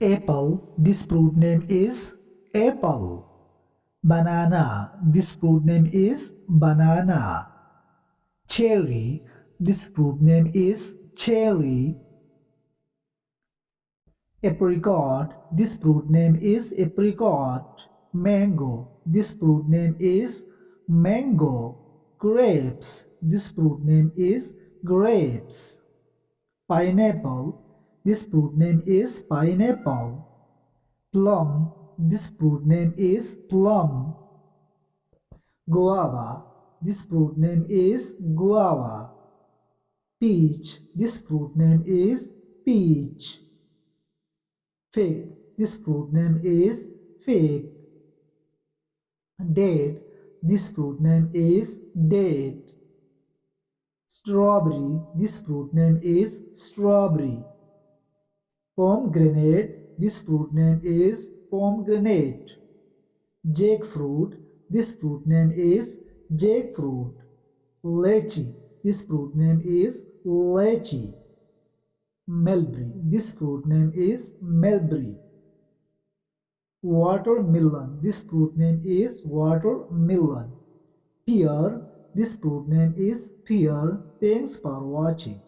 Apple, this fruit name is apple. Banana, this fruit name is banana. Cherry, this fruit name is cherry. Apricot, this fruit name is apricot. Mango, this fruit name is mango. Grapes, this fruit name is grapes. Pineapple, this fruit name is pineapple. Plum, this fruit name is plum. Guava, this fruit name is guava. Peach, this fruit name is peach. Fig, this fruit name is fig. Date, this fruit name is date. Strawberry, this fruit name is strawberry. Pomegranate, this fruit name is pomegranate. Jackfruit, this fruit name is jackfruit. Lychee, this fruit name is lychee. Mulberry, this fruit name is mulberry. Watermelon, this fruit name is watermelon. Pear, this fruit name is pear. Thanks for watching.